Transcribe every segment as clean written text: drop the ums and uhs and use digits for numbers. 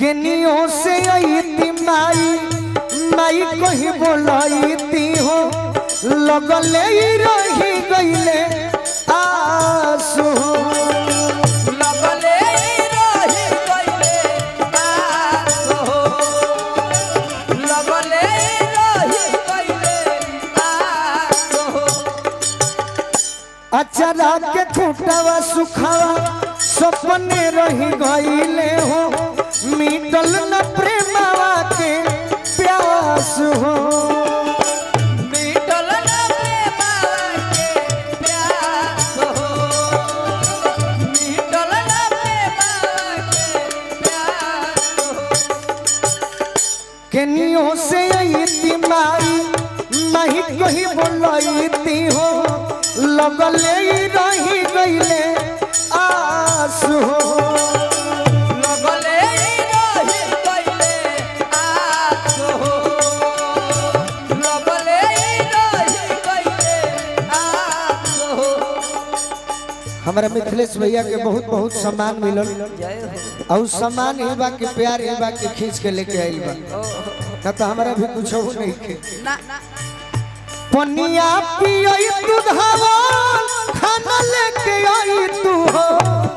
केनियों से आईती माई माई कही बोलती हो लगले रही गईले आसू लगले रही गईले आसो लगले रही गईले आसो अचरा के खूटावा सुखावा सपने रही गईले हो मिटल न प्रेमवा के प्यास हो मिटल न प्रेमवा के प्यास हो मिटल न प्रेमवा के प्यास हो केनियों से आईती माई माही कही बोलती हो लगले रही गईले आस हो लगले रही गईले आसो लगले रही गईले आसो हमारा मिथिलेश भैया के बहुत बहुत सम्मान मिलल जय हो और सम्मान ही बा के प्यार ही बा के खींच के लेके आइल बा ना तो हमारा भी कुछ हो नहीं के ना पनिया पियई तू धावा खाना लेके आई तू हो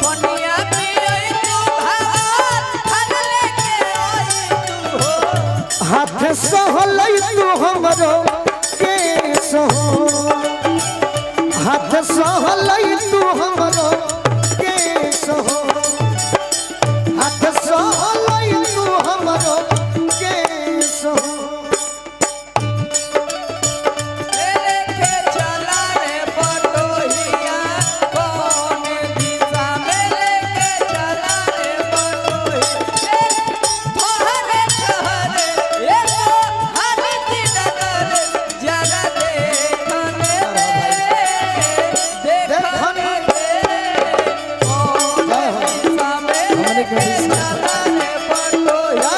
पनिया पियई तू भात खाना लेके आई तू हो हाथ सहलई तू हमरो केस हो हाथ सहलई तू हमरो केस हो हाथ सहलई तू हमरो केस हो लेके चला रे बटोहिया कौन दिशा में लेके चला रे बटोहिया ठहरे ठहरे ये तो हरी दी डगर जरा देखने देखने कौन दिशा में लेके चला रे बटोहिया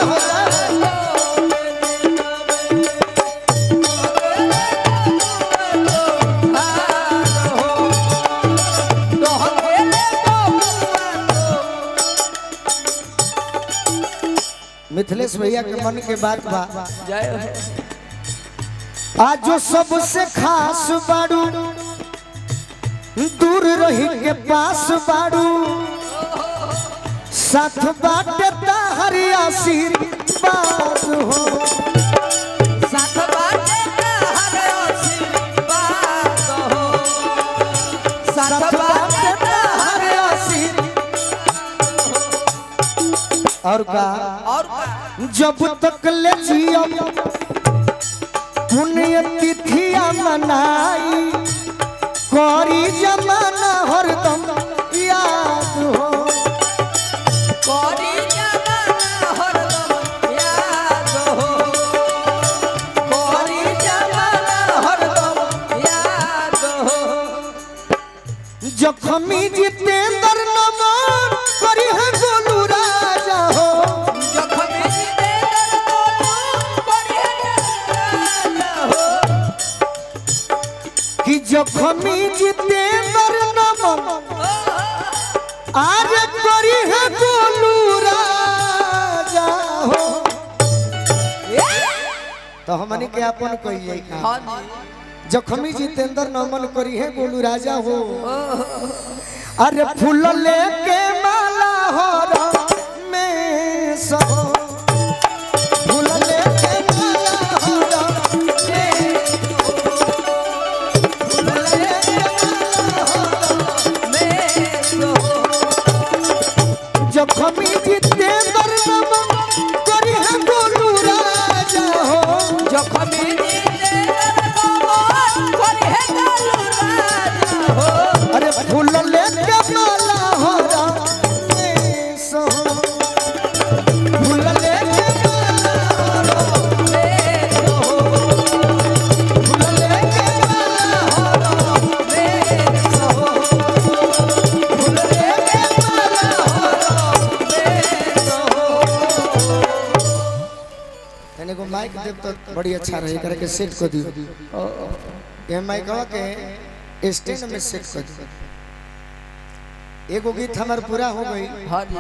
मिथिलेश भैया के मन के बात बा जय हो आज जो सबसे खास बाड़ू दूर रही के पास बाड़ू साथ बाटे ताहरी आशीर्वाद हो साथ बाटे हर आशीर्वाद हो साथ बाटे ताहरी आशीर्वाद और का और जब तक ले जियो पुण्य तिथिया मनाई करी जमाना हरदम याद हो कोरी जमाना हरदम याद हो कोरी जमाना हरदम याद हो जखमी जितेंद्र नमन करी है गोलू राजा हो जखमी जितेंद्र कोरी राजा हो कि जखमी जितेंद्र नमन आज करी है गोलू राजा हो तो हमने के अपन कहिए हाँ जी जखमी जितेंद्र नमन करी है गोलू राजा हो अरे फूल लेके माला हो में सब फूल लेके माला हो में फूल लेके माला हो जखमी जितेंद्र नमन करी है गोलू राजा हो जखमी कोरी राजा हो अरे फूल लेके माला हो में सब फूल लेके माला हो फूल लेके माला हो फूल लेके माला हो को माइक देव तो बड़ी अच्छा रही करके सेट कर दियो ये माइक के स्टैंड में सेट कर दियो एगो गीत हमार पूरा हो गई। हाँ जी।